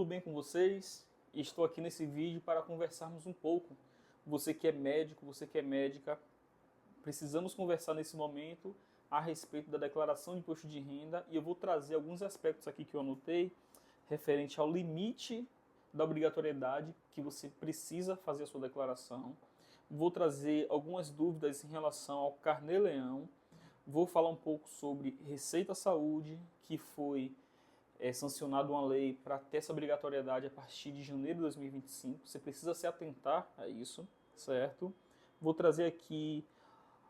bem com vocês? Estou aqui nesse vídeo para conversarmos um pouco. Você que é médico, você que é médica, precisamos conversar nesse momento a respeito da declaração de imposto de renda e eu vou trazer alguns aspectos aqui que eu anotei referente ao limite da obrigatoriedade que você precisa fazer a sua declaração. Vou trazer algumas dúvidas em relação ao Carnê-Leão. Vou falar um pouco sobre Receita Saúde, que foi sancionado uma lei para ter essa obrigatoriedade a partir de janeiro de 2025. Você precisa se atentar a isso, certo? Vou trazer aqui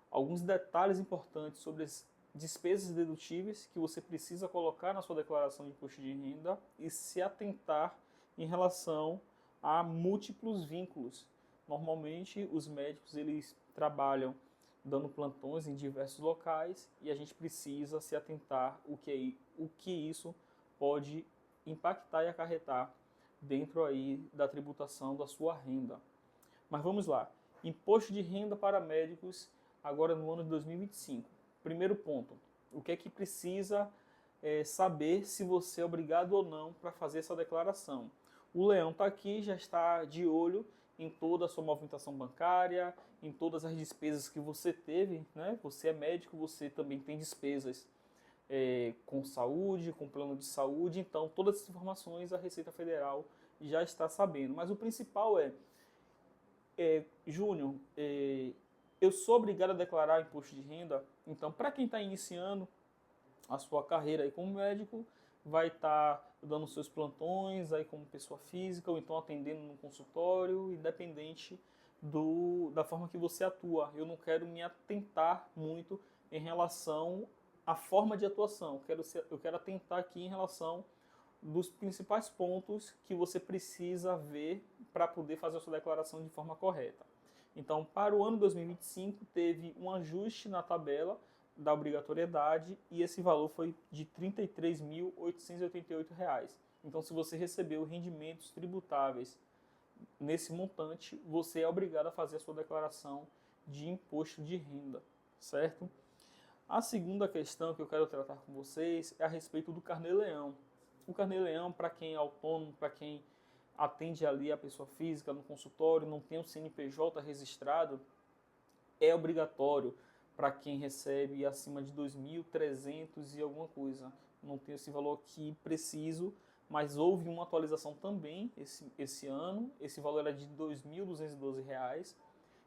alguns detalhes importantes sobre as despesas dedutíveis que você precisa colocar na sua declaração de imposto de renda e se atentar em relação a múltiplos vínculos. Normalmente, os médicos eles trabalham dando plantões em diversos locais e a gente precisa se atentar o que isso pode impactar e acarretar dentro aí da tributação da sua renda. Mas vamos lá. Imposto de renda para médicos agora no ano de 2025. Primeiro ponto, o que é que precisa saber se você é obrigado ou não para fazer essa declaração. O Leão está aqui, já está de olho em toda a sua movimentação bancária, em todas as despesas que você teve, né? Você é médico, você também tem despesas com saúde, com plano de saúde, então todas essas informações a Receita Federal já está sabendo. Mas o principal Júnior, eu sou obrigado a declarar imposto de renda, então para quem está iniciando a sua carreira aí como médico, vai estar dando seus plantões aí como pessoa física, ou então atendendo no consultório, independente da forma que você atua. Eu não quero me atentar muito em relação à forma de atuação, eu quero atentar aqui em relação dos principais pontos que você precisa ver para poder fazer a sua declaração de forma correta. Então, para o ano 2025, teve um ajuste na tabela da obrigatoriedade e esse valor foi de R$ 33.888. Então, se você recebeu rendimentos tributáveis nesse montante, você é obrigado a fazer a sua declaração de imposto de renda, certo? A segunda questão que eu quero tratar com vocês é a respeito do Carnê-Leão. O Carnê-Leão, para quem é autônomo, para quem atende ali a pessoa física no consultório, não tem um CNPJ registrado, é obrigatório para quem recebe acima de 2.300 e alguma coisa. Não tenho esse valor aqui preciso, mas houve uma atualização também esse ano. Esse valor era de R$ 2.212.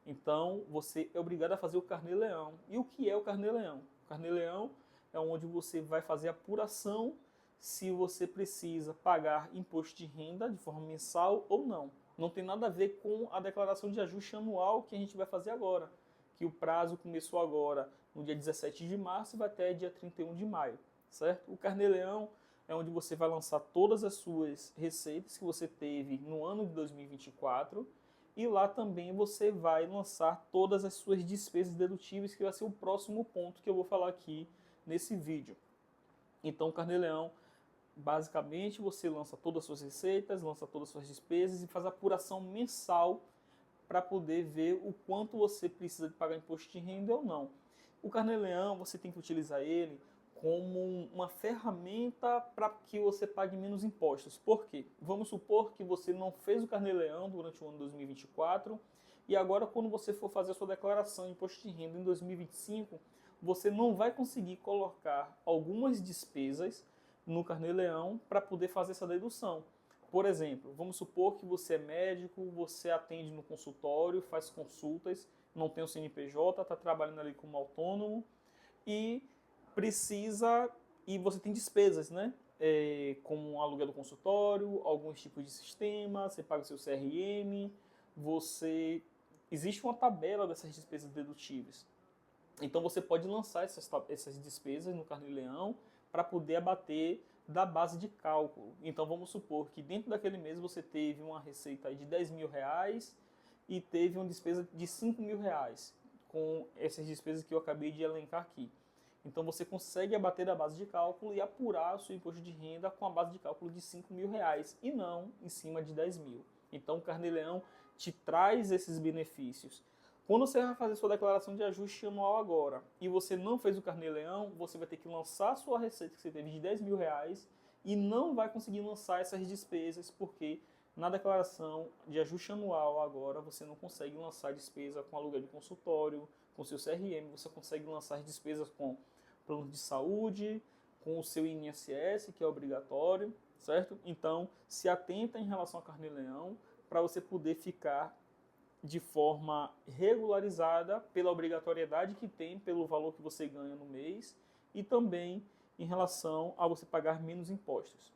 Então, você é obrigado a fazer o Carnê-Leão. E o que é o Carnê-Leão? O Carnê-Leão é onde você vai fazer a apuração se você precisa pagar imposto de renda de forma mensal ou não. Não tem nada a ver com a declaração de ajuste anual que a gente vai fazer agora, que o prazo começou agora no dia 17 de março e vai até dia 31 de maio, certo? O Carnê-Leão é onde você vai lançar todas as suas receitas que você teve no ano de 2024 e lá também você vai lançar todas as suas despesas dedutíveis, que vai ser o próximo ponto que eu vou falar aqui nesse vídeo. Então, o Carnê-Leão, basicamente, você lança todas as suas receitas, lança todas as suas despesas e faz a apuração mensal para poder ver o quanto você precisa de pagar imposto de renda ou não. O Carnê-Leão, você tem que utilizar ele como uma ferramenta para que você pague menos impostos. Por quê? Vamos supor que você não fez o Carnê-Leão durante o ano 2024 e agora quando você for fazer a sua declaração de imposto de renda em 2025, você não vai conseguir colocar algumas despesas no Carnê-Leão para poder fazer essa dedução. Por exemplo, vamos supor que você é médico, você atende no consultório, faz consultas, não tem o CNPJ, está trabalhando ali como autônomo e você tem despesas, né? Como um aluguel do consultório, alguns tipos de sistema, você paga o seu CRM, existe uma tabela dessas despesas dedutíveis. Então você pode lançar essas despesas no Carnê-Leão para poder abater da base de cálculo. Então vamos supor que dentro daquele mês você teve uma receita de R$ 10.000 e teve uma despesa de R$ 5.000 com essas despesas que eu acabei de elencar aqui. Então você consegue abater da base de cálculo e apurar o seu imposto de renda com a base de cálculo de R$ 5.000 e não em cima de 10.000. Então o Carnê-Leão te traz esses benefícios. Quando você vai fazer sua declaração de ajuste anual agora e você não fez o Carnê-Leão, você vai ter que lançar a sua receita que você teve de R$ 10.000 e não vai conseguir lançar essas despesas porque na declaração de ajuste anual agora você não consegue lançar despesa com aluguel de consultório, com seu CRM, você consegue lançar as despesas com plano de saúde, com o seu INSS, que é obrigatório, certo? Então, se atenta em relação ao Carnê-Leão para você poder ficar de forma regularizada pela obrigatoriedade que tem, pelo valor que você ganha no mês e também em relação a você pagar menos impostos.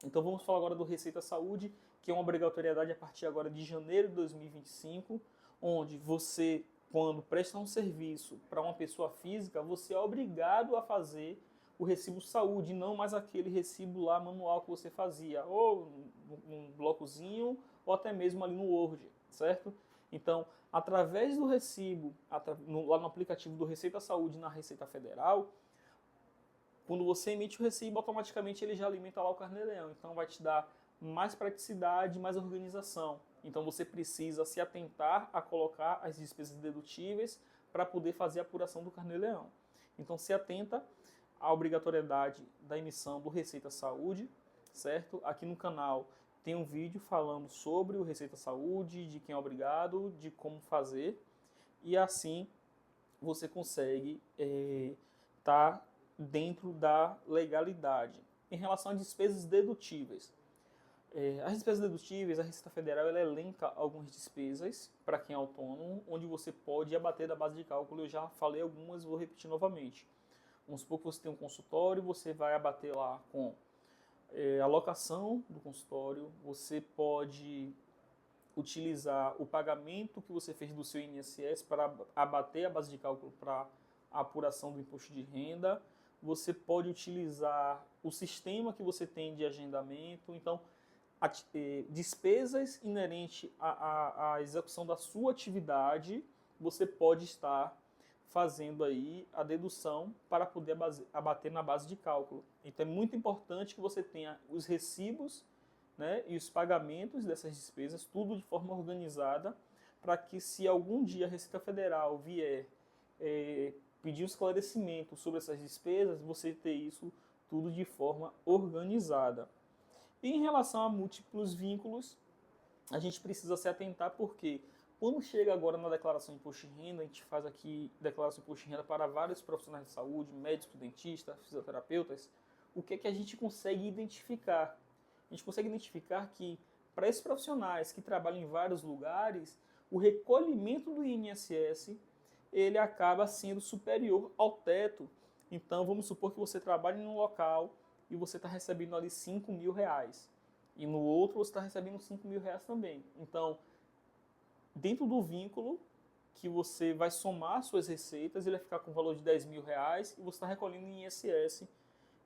Então vamos falar agora do Receita Saúde, que é uma obrigatoriedade a partir agora de janeiro de 2025, onde você, quando presta um serviço para uma pessoa física, você é obrigado a fazer o recibo saúde, não mais aquele recibo lá manual que você fazia, ou num blocozinho, ou até mesmo ali no Word, certo? Então, através do recibo, lá no aplicativo do Receita Saúde na Receita Federal, quando você emite o recibo, automaticamente ele já alimenta lá o Carnê-Leão. Então vai te dar mais praticidade, mais organização. Então você precisa se atentar a colocar as despesas dedutíveis para poder fazer a apuração do Carnê-Leão. Então se atenta à obrigatoriedade da emissão do Receita Saúde, certo? Aqui no canal tem um vídeo falando sobre o Receita Saúde, de quem é obrigado, de como fazer. E assim você consegue estar dentro da legalidade. Em relação às despesas dedutíveis. As despesas dedutíveis, a Receita Federal ela elenca algumas despesas para quem é autônomo, onde você pode abater da base de cálculo. Eu já falei algumas, vou repetir novamente. Vamos supor que você tem um consultório, você vai abater lá com a locação do consultório, você pode utilizar o pagamento que você fez do seu INSS para abater a base de cálculo para a apuração do imposto de renda, você pode utilizar o sistema que você tem de agendamento. Então, despesas inerentes à execução da sua atividade, você pode estar fazendo aí a dedução para poder abater na base de cálculo. Então, é muito importante que você tenha os recibos, né, e os pagamentos dessas despesas, tudo de forma organizada, para que se algum dia a Receita Federal vier pedir um esclarecimento sobre essas despesas, você ter isso tudo de forma organizada. E em relação a múltiplos vínculos, a gente precisa se atentar porque quando chega agora na declaração de imposto de renda, a gente faz aqui declaração de imposto de renda para vários profissionais de saúde, médicos, dentistas, fisioterapeutas, o que é que a gente consegue identificar? A gente consegue identificar que para esses profissionais que trabalham em vários lugares, o recolhimento do INSS ele acaba sendo superior ao teto. Então, vamos supor que você trabalha em um local e você está recebendo ali 5 mil reais. E no outro você está recebendo 5 mil reais também. Então, dentro do vínculo que você vai somar suas receitas, ele vai ficar com o valor de 10 mil reais e você está recolhendo INSS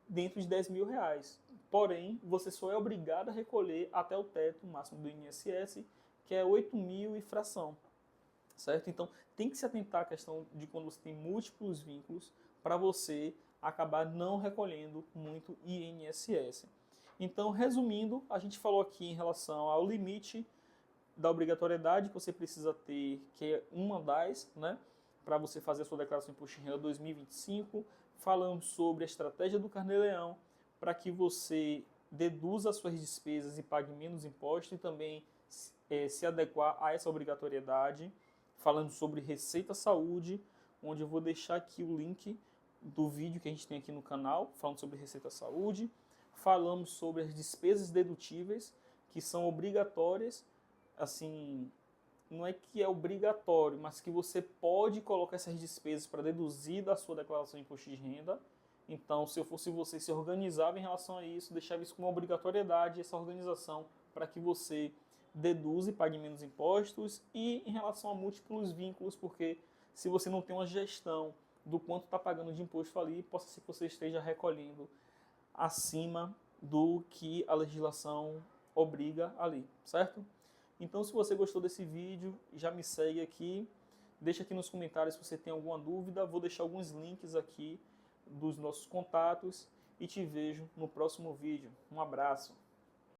dentro de 10 mil reais. Porém, você só é obrigado a recolher até o teto máximo do INSS, que é 8 mil e fração. Certo? Então, tem que se atentar à questão de quando você tem múltiplos vínculos para você acabar não recolhendo muito INSS. Então, resumindo, a gente falou aqui em relação ao limite da obrigatoriedade que você precisa ter, que é uma das, né, para você fazer a sua declaração de imposto de renda 2025. Falamos sobre a estratégia do Carnê-Leão para que você deduza as suas despesas e pague menos impostos e também se adequar a essa obrigatoriedade. Falando sobre Receita Saúde, onde eu vou deixar aqui o link do vídeo que a gente tem aqui no canal, falando sobre Receita Saúde. Falamos sobre as despesas dedutíveis, que são obrigatórias, assim, não é que é obrigatório, mas que você pode colocar essas despesas para deduzir da sua declaração de imposto de renda. Então, se eu fosse você, se organizava em relação a isso, deixava isso como obrigatoriedade, essa organização, para que você deduza e pague menos impostos. E em relação a múltiplos vínculos, porque se você não tem uma gestão do quanto está pagando de imposto ali, possa ser que você esteja recolhendo acima do que a legislação obriga ali, certo? Então, se você gostou desse vídeo, já me segue aqui, deixa aqui nos comentários se você tem alguma dúvida, vou deixar alguns links aqui dos nossos contatos e te vejo no próximo vídeo. Um abraço!